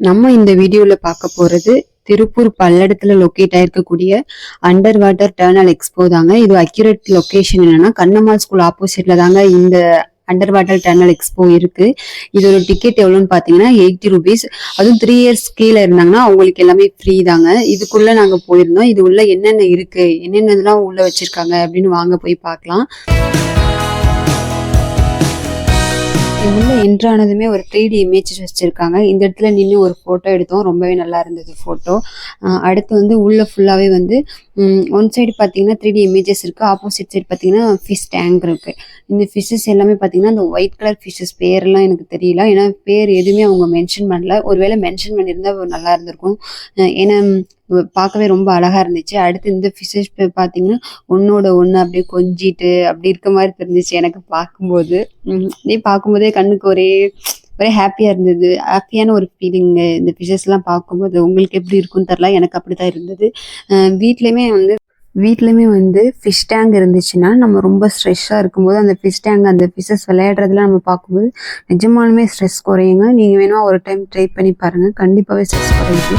நம்ம இந்த வீடியோல பார்க்க போறது திருப்பூர் பல்லடத்துல லொக்கேட் ஆயிருக்கக்கூடிய அண்டர் வாட்டர் டர்னல் எக்ஸ்போ தாங்க. இது அக்யூரேட் லொகேஷன் என்னன்னா கண்ணம்மாள் ஸ்கூல் ஆப்போசிட்ல தாங்க இந்த அண்டர் வாட்டர் டர்னல் எக்ஸ்போ இருக்கு. இதோட டிக்கெட் எவ்வளோன்னு பாத்தீங்கன்னா 80 rupees. அதுவும் 3 years கீழே இருந்தாங்கன்னா அவங்களுக்கு எல்லாமே ஃப்ரீ தாங்க. இதுக்குள்ள நாங்க போயிருந்தோம். இது உள்ள என்னென்ன இருக்கு, என்னென்னலாம் உள்ள வச்சிருக்காங்க அப்படின்னு வாங்க போய் பார்க்கலாம். உள்ள என்ட்ரானதுமே ஒரு 3D இமேஜஸ் வச்சிருக்காங்க. இந்த இடத்துல நின்று ஒரு ஃபோட்டோ எடுத்தோம். ரொம்பவே நல்லா இருந்தது ஃபோட்டோ. அடுத்து வந்து உள்ள ஃபுல்லாகவே வந்து ஒன் சைடு பார்த்தீங்கன்னா 3D இமேஜஸ் இருக்குது. ஆப்போசிட் சைடு பார்த்தீங்கன்னா ஃபிஷ் டேங்க் இருக்குது. இந்த ஃபிஷ்ஷஸ் எல்லாமே பார்த்தீங்கன்னா அந்த ஒயிட் கலர் ஃபிஷ்ஷஸ் பேரெல்லாம் எனக்கு தெரியல. ஏன்னா பேர் எதுவுமே அவங்க மென்ஷன் பண்ணல. ஒருவேளை மென்ஷன் பண்ணியிருந்தால் நல்லா இருந்திருக்கும். ஏன்னா பார்க்கவே ரொம்ப அழகா இருந்துச்சு. அடுத்து இந்த ஃபிஷ்ஷஸ் பார்த்தீங்கன்னா ஒன்னோட ஒன்று அப்படியே கொஞ்சிட்டு அப்படி இருக்க மாதிரி தெரிஞ்சிச்சு எனக்கு பார்க்கும்போது. பார்க்கும்போதே கண்ணுக்கு ஒரே ஹாப்பியா இருந்தது. ஹாப்பியான ஒரு ஃபீலிங் இந்த ஃபிஷஸ் எல்லாம் பார்க்கும்போது. உங்களுக்கு எப்படி இருக்குன்னு தெரியல, எனக்கு அப்படிதான் இருந்தது. வீட்லையுமே வந்து ஃபிஷ் டேங்க் இருந்துச்சுன்னா நம்ம ரொம்ப ஸ்ட்ரெஸ்ஸாக இருக்கும்போது அந்த ஃபிஷ் டேங்க் அந்த ஃபிஷஸ் விளையாடுறதுலாம் நம்ம பார்க்கும்போது நிஜமாலுமே ஸ்ட்ரெஸ் குறையுங்க. நீங்கள் வேணுமா ஒரு டைம் ட்ரை பண்ணி பாருங்கள், கண்டிப்பாகவே ஸ்ட்ரெஸ் குறையுது.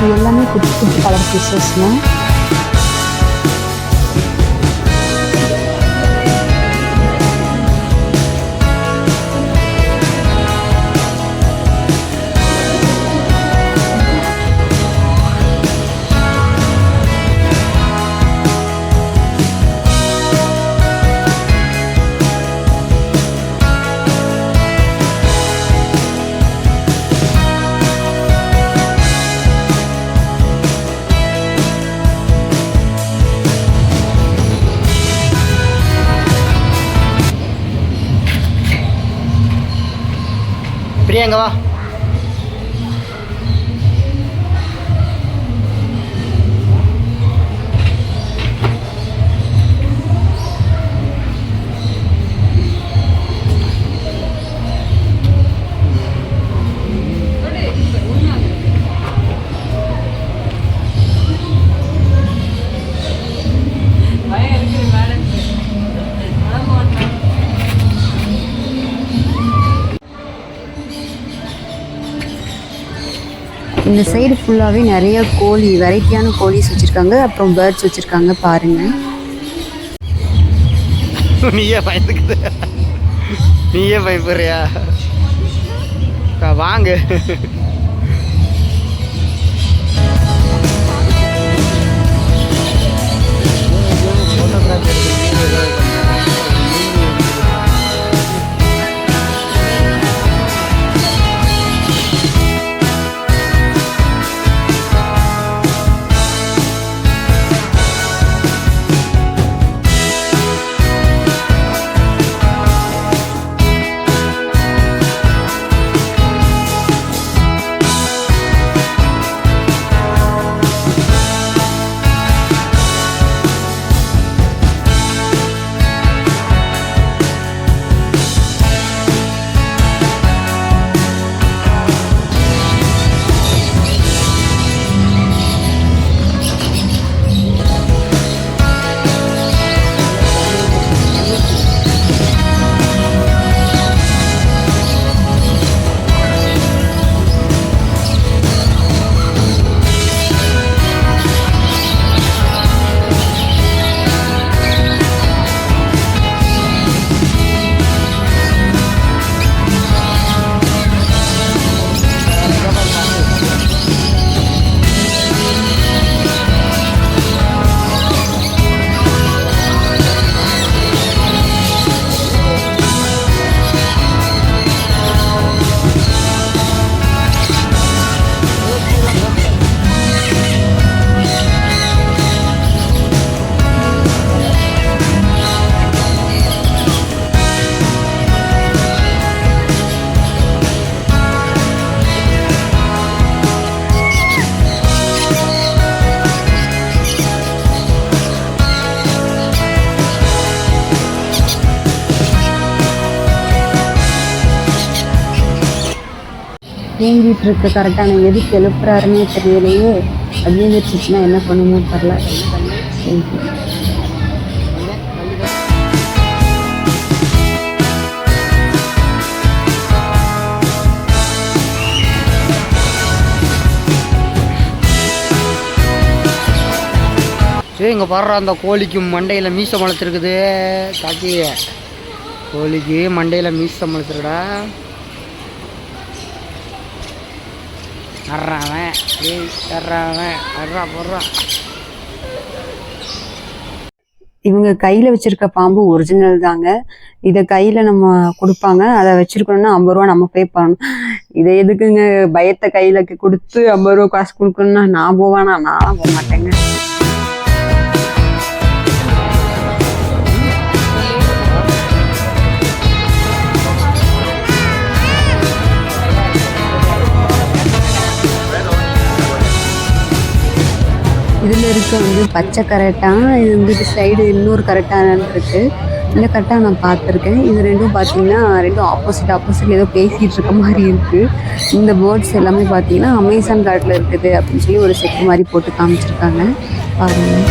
இது எல்லாமே குட்டி குட்டி கலர் ஃபிஷஸ்ங்க. பிரியாங்க வா. இந்த சைடு ஃபுல்லாகவே நிறைய கோழி, வெரைட்டியான கோழிஸ் வச்சுருக்காங்க. அப்புறம் பேர்ட்ஸ் வச்சுருக்காங்க பாருங்கள். நீயே பயந்துக்குது, நீயே பயப்படுறியா? வாங்க. தூங்கிட்டு இருக்க கரெக்டான எதுக்கு எழுப்புறாருன்னே தெரியலையே. அதிகரிச்சுன்னா என்ன பண்ணுமோ தெரில. இங்கே பாடுற அந்த கோழிக்கு மண்டையில் மீசை முளைச்சிருக்குது. காக்கி கோழிக்கு மண்டையில் மீசை முளைச்சிருக்கடா. வர்றான் போடுறான். இவங்க கையில் வச்சிருக்க பாம்பு ஒரிஜினல் தாங்க. இதை கையில் நம்ம கொடுப்பாங்க. அதை வச்சிருக்கணும்னா 50 ரூபா நம்ம பே பண்ணணும். இதை எதுக்குங்க பயத்தை கையில் கொடுத்து 50 ரூபா காசு கொடுக்கணும்னா நான் போவேனா? நான் போக மாட்டேங்க. இதில் இருக்க வந்து பச்சை கரெக்டாக, இது வந்துட்டு சைடு இன்னொரு கரெக்டாக இருக்குது. இந்த கரெக்டாக நான் பார்த்துருக்கேன். இது ரெண்டும் பார்த்தீங்கன்னா ரெண்டும் ஆப்போசிட் ஏதோ பேசிகிட்டு இருக்க மாதிரி இருக்குது. இந்த பேர்ட்ஸ் எல்லாமே பார்த்தீங்கன்னா அமேசான் காட்டில் இருக்குது அப்படின்னு சொல்லி ஒரு செட்டு மாதிரி போட்டு காமிச்சிருக்காங்க பாருங்கள்.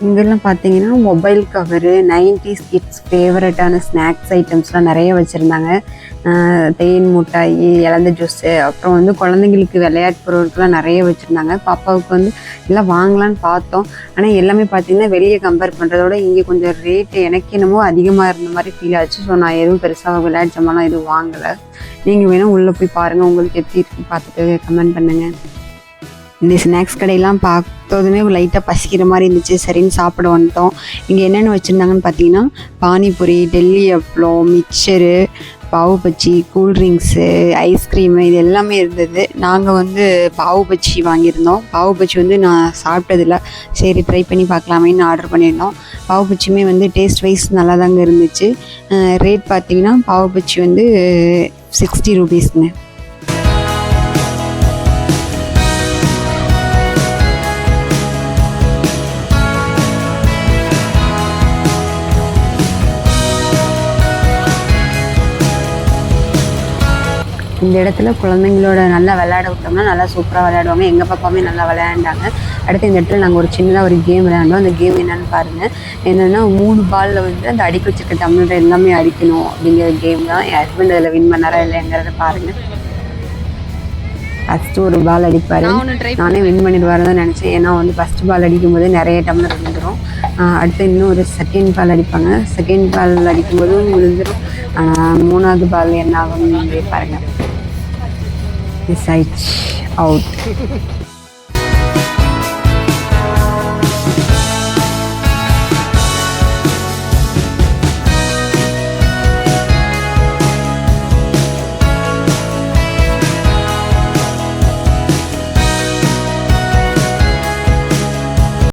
இங்கெல்லாம் பார்த்தீங்கன்னா மொபைல் கவரு, 90s கிட்ஸ் ஃபேவரட்டான ஸ்நாக்ஸ் ஐட்டம்ஸ்லாம் நிறைய வச்சுருந்தாங்க. தேன் மிட்டாயி, இலந்த ஜூஸு, அப்புறம் வந்து குழந்தைங்களுக்கு விளையாட்டு பொருட்கள்லாம் நிறைய வச்சுருந்தாங்க. பாப்பாவுக்கு வந்து எல்லாம் வாங்கலான்னு பார்த்தோம். ஆனால் எல்லாமே பார்த்தீங்கன்னா வெளியே கம்பேர் பண்ணுறதோட இங்கே கொஞ்சம் ரேட்டு எனக்கு என்னமோ அதிகமாக இருந்த மாதிரி ஃபீல் ஆச்சு. ஸோ நான் எதுவும் பெருசாக விளையாட்டு ஜாமான்லாம் எதுவும் வாங்கலை. நீங்கள் வேணால் உள்ளே போய் பாருங்கள், உங்களுக்கு எப்படி இருக்குன்னு பார்த்துட்டு கமெண்ட் பண்ணுங்கள். இந்த ஸ்நாக்ஸ் கடையெல்லாம் பார்த்ததுமே லைட்டாக பசிக்கிற மாதிரி இருந்துச்சு. சரின்னு சாப்பிட வந்துட்டோம். இங்கே என்னென்ன வச்சுருந்தாங்கன்னு பார்த்தீங்கன்னா பானிபூரி, டெல்லி அப்பளம், மிக்சரு, பாவு பஜ்ஜி, கூல்ட்ரிங்க்ஸு, ஐஸ்கிரீமு, இது எல்லாமே இருந்தது. நாங்கள் வந்து பாவு பஜ்ஜி வாங்கியிருந்தோம். பாவு பஜ்ஜி வந்து நான் சாப்பிட்டதில்ல, சரி ட்ரை பண்ணி பார்க்கலாமேன்னு ஆர்டர் பண்ணியிருந்தோம். பாவு பஜ்ஜியுமே வந்து டேஸ்ட் வைஸ் நல்லா தாங்க இருந்துச்சு. ரேட் பார்த்தீங்கன்னா பாவு பஜ்ஜி வந்து 60 ரூபீஸ்ங்க. இந்த இடத்துல குழந்தைங்களோட நல்லா விளையாட விட்டோம்னா நல்லா சூப்பராக விளையாடுவாங்க. எங்கள் பாப்பாவுமே நல்லா விளையாண்டாங்க. அடுத்து இந்த இடத்துல நாங்கள் ஒரு சின்னதாக ஒரு கேம் விளையாண்டோம். அந்த கேம் என்னென்னு பாருங்கள். என்னென்னா 3 பாலில் வந்து அந்த அடிக்க வச்சிருக்க டம்ளர் எல்லாமே அடிக்கணும் அப்படிங்கிற கேம் தான். என் ஹஸ்பண்ட் அதில் வின் பண்ணாரா இல்லைங்கிறத பாருங்கள். ஃபஸ்ட்டு ஒரு பால் அடிப்பார். நானே வின் பண்ணிடுவார் தான் நினச்சேன். ஏன்னா வந்து ஃபஸ்ட்டு பால் அடிக்கும்போது நிறைய டம்ளர் விழுந்துடும். அடுத்து இன்னும் ஒரு செகண்ட் பால் அடிப்பாங்க. செகண்ட் பால் அடிக்கும்போதும் விழுந்துடும். ஆனால் 3வது பால் என்ன ஆகும்னு பாருங்கள். Miss out.